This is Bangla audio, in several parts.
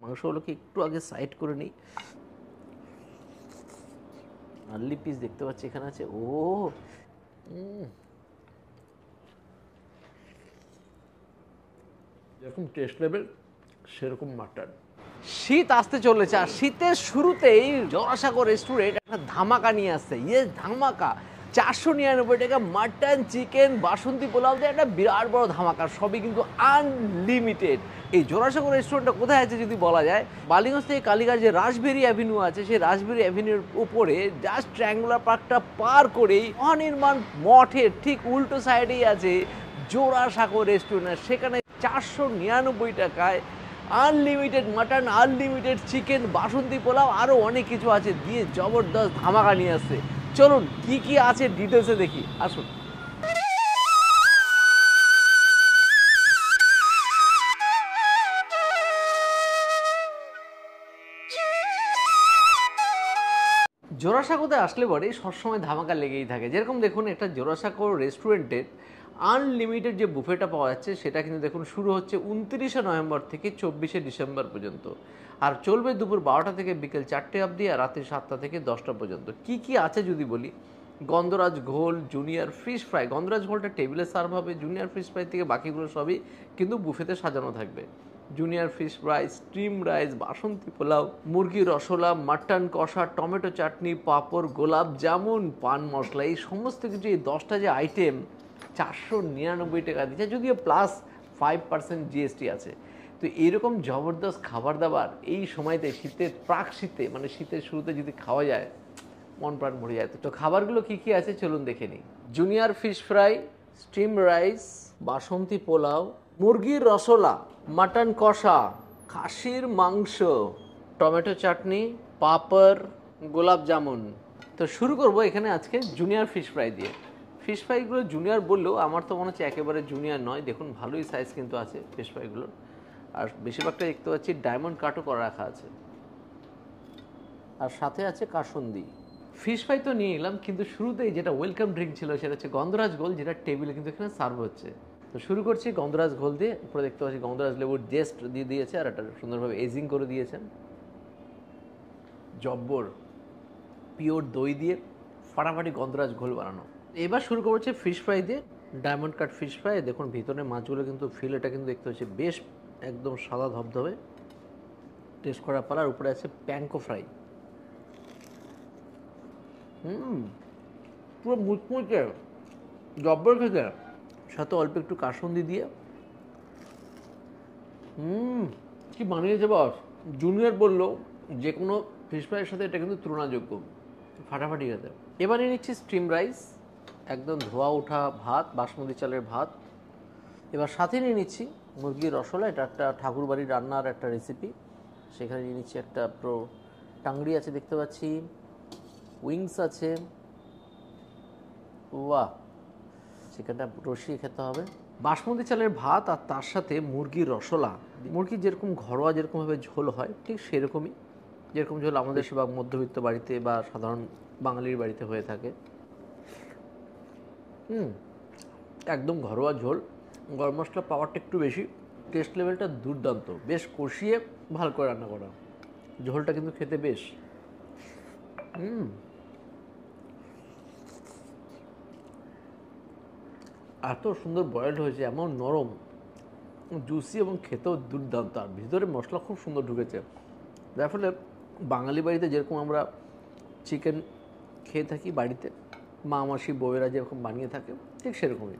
মাংসগুলোকে একটু আগে সাইড করে নিই। আর্লি পিস দেখতে পাচ্ছি এখানে আছে। ও যেরকম টেস্ট লেভেল সেরকম মাটন। শীত আসতে চলেছে আর শীতের শুরুতেই জোড়াসাঁকো রেস্টুরেন্ট একটা ধামাকা নিয়ে আসছে। ইয়ে ধামাকা 499 টাকা মাটন চিকেন বাসন্তী পোলাও দিয়ে একটা বিরাট বড় ধামাকা, সবই কিন্তু আনলিমিটেড। এই জোড়াসাঁকো রেস্টুরেন্টটা কোথায় আছে যদি বলা যায়, বালিগঞ্জ থেকে কালীঘাট যে রাসবেরি অ্যাভিনিউ আছে সেই রাসবেরি অ্যাভিনিউর উপরে জাস্ট ট্রায়াঙ্গুলার পার্কটা পার করেই মহানির্মাণ মঠের ঠিক উল্টো সাইডেই আছে জোড়াসাঁকো রেস্টুরেন্ট। সেখানে 499 টাকায় আনলিমিটেড মাটন, আনলিমিটেড চিকেন, বাসন্তী পোলাও, আরও অনেক কিছু আছে দিয়ে জবরদস্ত ধামাকা নিয়ে আসছে। চলুন কি কি আছে ডিটেলসে দেখি, আসুন। জোড়াসাঁকোতে আসলে পরে সবসময় ধামাকা লেগেই থাকে। যেরকম দেখুন একটা জোড়াসাঁকো রেস্টুরেন্টের আনলিমিটেড যে বুফেটা পাওয়া যাচ্ছে সেটা কিন্তু দেখুন শুরু হচ্ছে 29শে নভেম্বর থেকে 24শে ডিসেম্বর পর্যন্ত, আর চলবে দুপুর 12টা থেকে বিকেল 4টে অবধি, আর রাত্রি 7টা থেকে 10টা পর্যন্ত। কি কি আছে যদি বলি, গন্ধরাজ ঘোল, জুনিয়র ফিশ ফ্রাই, গন্ধরাজ ঘোলটা টেবিলে সার্ভ হবে, জুনিয়র ফিশ ফ্রাই থেকে বাকিগুলো সবই কিন্তু বুফেতে সাজানো থাকবে। Junior fish fry, steam rice, বাসন্তী পোলাও, মুরগি রসলা, মাটন কষা, টমেটো চাটনি, পাঁপড়, গোলাপ জামুন, পান মশলা, এই সমস্ত কিছু এই 10টা যে আইটেম 499 টাকা দিচ্ছে, যদিও প্লাস 5% জিএসটি আছে। তো এইরকম জবরদস্ত খাবার দাবার এই সময়তে শীতের প্রাক শীতে মানে শীতের শুরুতে যদি খাওয়া যায় মন প্রাণ ভরে যায়। তো খাবারগুলো কি কি আছে চলুন দেখে নিই। Junior fish fry, steam rice, বাসন্তী পোলাও, মুরগির রসলা, মাটন কষা, খাসির মাংস, টমেটো চাটনি, পাঁপড়, গোলাপ জামুন। তো শুরু করবো এখানে আজকে জুনিয়র ফিশ ফ্রাই দিয়ে। ফিশ ফ্রাইগুলো জুনিয়র বললেও আমার তো মনে হচ্ছে একেবারে জুনিয়র নয়, দেখুন ভালোই সাইজ কিন্তু আছে ফিশ ফ্রাইগুলোর, আর বেশিরভাগটা দেখতে পাচ্ছি ডায়মন্ড কাটও করে রাখা আছে, আর সাথে আছে কাসুন্দি। ফিশ ফ্রাই তো নিয়ে এলাম, কিন্তু শুরুতেই যেটা ওয়েলকাম ড্রিঙ্ক ছিল সেটা হচ্ছে গন্ধরাজ ঘোল, যেটা টেবিলে কিন্তু এখানে সার্ভ হচ্ছে। তো শুরু করছি গন্ধরাজ ঘোল দিয়ে। উপরে দেখতে পাচ্ছি গন্ধরাজ লেবুর জেস্ট দিয়ে দিয়েছে আর এটা সুন্দরভাবে এজিং করে দিয়েছেন। জব্বর পিওর দই দিয়ে ফাটাফাটি গন্ধরাজ ঘোল বানানো। এবার শুরু করছে ফিশ ফ্রাই দিয়ে, ডায়মন্ড কাট ফিশ ফ্রাই। দেখুন ভিতরে মাছগুলো কিন্তু ফিলেটা কিন্তু দেখতে হচ্ছে বেশ একদম সাদা ধবধবে, টেস্ট করার পর। আর উপরে আছে প্যাঙ্কো ফ্রাই, পুরো মুচমুচে জব্বর খেতে, সাথে অল্প একটু কাসুন্দি দিয়ে কি বানিয়েছে বস। জুনিয়র বললো যে কোনো ফিশ ফ্রাইয়ের সাথে এটা কিন্তু তুলনাযোগ্য, ফাটাফাটি খেতে। এবারে নিচ্ছি স্টিম রাইস, একদম ধোয়া ওঠা ভাত, বাসমতি চালের ভাত। এবার সাথে নিয়ে নিচ্ছি মুরগির রসলা, এটা একটা ঠাকুরবাড়ির রান্নার একটা রেসিপি। সেখানে নিয়ে নিচ্ছি একটা টাংড়ি আছে দেখতে পাচ্ছি, উইংস আছে, ওয়াহ চিকেনটা রসিয়ে খেতে হবে, বাসমতি চালের ভাত, আর তার সাথে মুরগির রসলা। মুরগির যেরকম ঘরোয়া যেরকমভাবে ঝোল হয় ঠিক সেরকমই, যেরকম ঝোল আমাদের বেশিরভাগ মধ্যবিত্ত বাড়িতে বা সাধারণ বাঙালির বাড়িতে হয়ে থাকে। একদম ঘরোয়া ঝোল, গরম মশলা পাওয়ারটা একটু বেশি, টেস্ট লেভেলটা দুর্দান্ত, বেশ কষিয়ে ভালো করে রান্না করা, ঝোলটা কিন্তু খেতে বেশ এত সুন্দর বয়েলড হয়েছে, এমন নরম জুসি এবং খেতেও দুর্দান্ত, আর ভিতরে মশলা খুব সুন্দর ঢুকেছে। যার ফলে বাঙালি বাড়িতে যেরকম আমরা চিকেন খেয়ে থাকি বাড়িতে, মা মাসি বউয়েরা যেরকম বানিয়ে থাকে ঠিক সেরকমই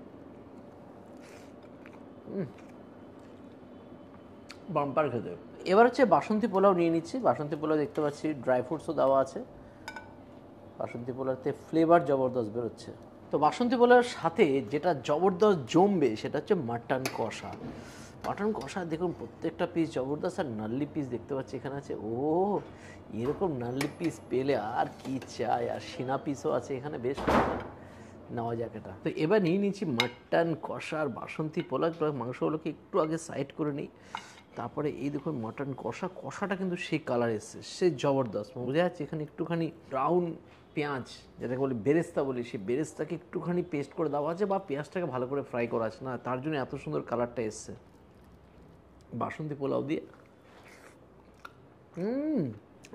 বাম্পার খেতে। এবার হচ্ছে বাসন্তী পোলাও নিয়ে নিচ্ছি। বাসন্তী পোলাও দেখতে পাচ্ছি ড্রাই ফ্রুটসও দেওয়া আছে, বাসন্তী পোলাওতে ফ্লেভার জবরদস্ত বেরোচ্ছে। তো বাসন্তী পোলাওয়ের সাথে যেটা জবরদস্ত জমবে সেটা হচ্ছে মাটন কষা। মাটন কষা দেখুন প্রত্যেকটা পিস জবরদস্ত, আর নাল্লি পিস দেখতে পাচ্ছি এখানে আছে। ও এরকম নাল্লি পিস পেলে আর কি চাই, আর সিনা পিসও আছে এখানে, বেশ নেওয়া যাক এটা। তো এবার নিয়ে নিচ্ছি মাটন কষা আর বাসন্তী পোলাও। মাংসগুলোকে একটু আগে সাইড করে নিই, তারপরে এই দেখুন মাটন কষা, কষাটা কিন্তু সেই কালার এসছে, সে জবরদস্ত বোঝা যাচ্ছে। এখানে একটুখানি ব্রাউন পেঁয়াজ যেটাকে বলি বেরেস্তা বলি, সেই বেরেস্তাকে একটুখানি পেস্ট করে দেওয়া আছে বা পেঁয়াজটাকে ভালো করে ফ্রাই করা আছে, না তার জন্য এত সুন্দর কালারটা এসছে। বাসন্তী পোলাও দিয়ে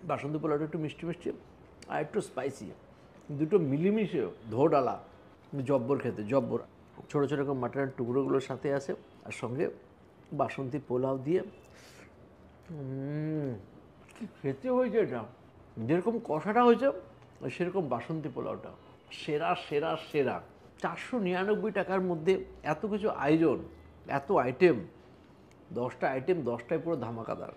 বাসন্তী পোলাওটা একটু মিষ্টি মিষ্টি আর একটু স্পাইসি, দুটো মিলিমিশে ধো ডালা, জব্বর খেতে জব্বর। ছোটো ছোটো করে মাটনের টুকরোগুলোর সাথে আছে, আর সঙ্গে বাসন্তী পোলাও দিয়ে কি খেতে হয়েছে এটা, যেরকম কষাটা হয়েছে সেরকম বাসন্তী পোলাওটা সেরা সেরা সেরা। 499 টাকার মধ্যে এত কিছু আয়োজন, এত আইটেম, 10টা আইটেম 10টায় পুরো ধামাকাদার।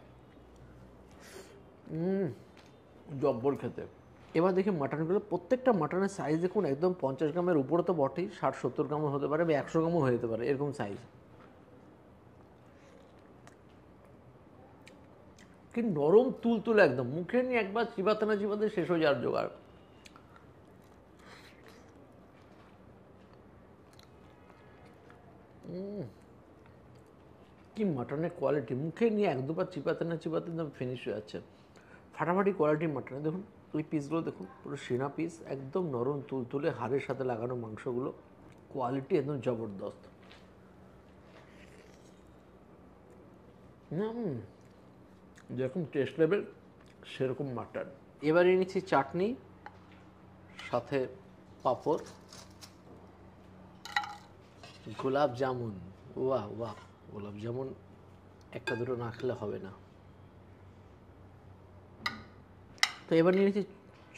জব্বর খেতে। এবার দেখি মাটনগুলো, প্রত্যেকটা মাটনের সাইজ দেখুন একদম 50 গ্রামের উপরে তো বটেই, 60-70 গ্রামও হতে পারে বা 100 গ্রামও হয়ে যেতে পারে, এরকম সাইজ। কি নরম তুলতুলে একদম, মুখে নিয়ে একবার চিবাতে না চিবাতে শেষ হয়ে যাওয়ার জোগাড়। কি মাটনের কোয়ালিটি, মুখে নিয়ে এক দুবার চিপাতে না চিপাতে একদম ফিনিশ হয়ে যাচ্ছে। ফাটাফাটি কোয়ালিটির মাটন। দেখুন ওই পিসগুলো দেখুন, পুরো সেনা পিস, একদম নরম তুলতুলে, হাড়ের সাথে লাগানো মাংসগুলো, কোয়ালিটি একদম জবরদস্ত। যেরকম টেস্ট লেভেল সেরকম মাটন। এবারে নিচ্ছি চাটনি, সাথে পাঁপড়, গোলাপ জামুন। ওয়াহ ওয়াহ, গোলাপ জামুন একটা দুটো না খেলে হবে না। তো এবার নিয়ে নিচ্ছি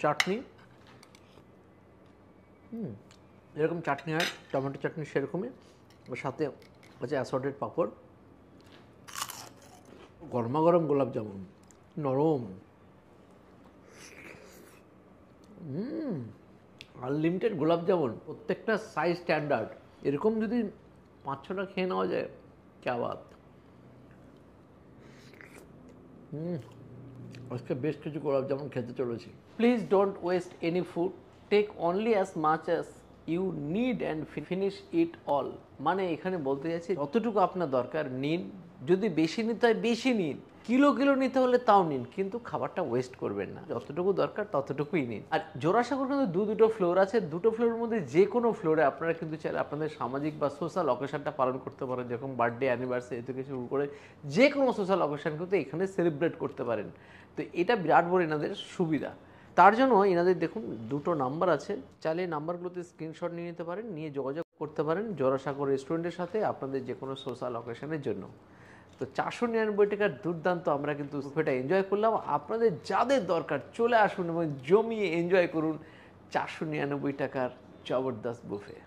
চাটনি। এরকম চাটনি হয়, টমেটো চাটনি সেরকমই, ওর সাথে আছে অ্যাসর্টেড পাঁপড়, গরমা গরম গোলাপ জামুন, নরম, আনলিমিটেড গোলাপ জামুন, প্রত্যেকটা সাইজ স্ট্যান্ডার্ড। এরকম যদি 5-6টা খেয়ে নেওয়া যায়, ক্যা বাত। আজকে বেশ কিছু গোলাপ জামুন খেতে চলেছি। Please don't waste any food, take only as much as you need and finish it all. মানে এখানে বলতে চাইছি যতটুকু আপনার দরকার নিন, যদি বেশি নিতে হয় বেশি নিন, কিলো কিলো নিতে হলে তাও নিন, কিন্তু খাবারটা ওয়েস্ট করবেন না, যতটুকু দরকার ততটুকুই নিন। আর জোড়াসাঁকোর কিন্তু দুটো ফ্লোর আছে, দুটো ফ্লোরের মধ্যে যে কোনো ফ্লোরে আপনারা কিন্তু চাইলে আপনাদের সামাজিক বা সোশ্যাল অকেশনটা পালন করতে পারেন, যেরকম বার্থডে, অ্যানিভার্সারি থেকে শুরু করে যে কোনো সোশ্যাল অকেশন কিন্তু এখানে সেলিব্রেট করতে পারেন। তো এটা বিরাট বড় এনাদের সুবিধা। তার জন্য এনাদের দেখুন দুটো নাম্বার আছে, চাইলে এই নাম্বারগুলোতে স্ক্রিনশট নিয়ে নিতে পারেন, নিয়ে যোগাযোগ করতে পারেন জোড়াসাঁকো রেস্টুরেন্টের সাথে আপনাদের যে কোনো সোশ্যাল অকেশনের জন্য। তো 499 টাকার দুর্দান্ত আমরা কিন্তু বুফেটা এনজয় করলাম। আপনাদের যাদের দরকার চলে আসুন এবং জমিয়ে এনজয় করুন 499 টাকার জবরদস্ত বুফে।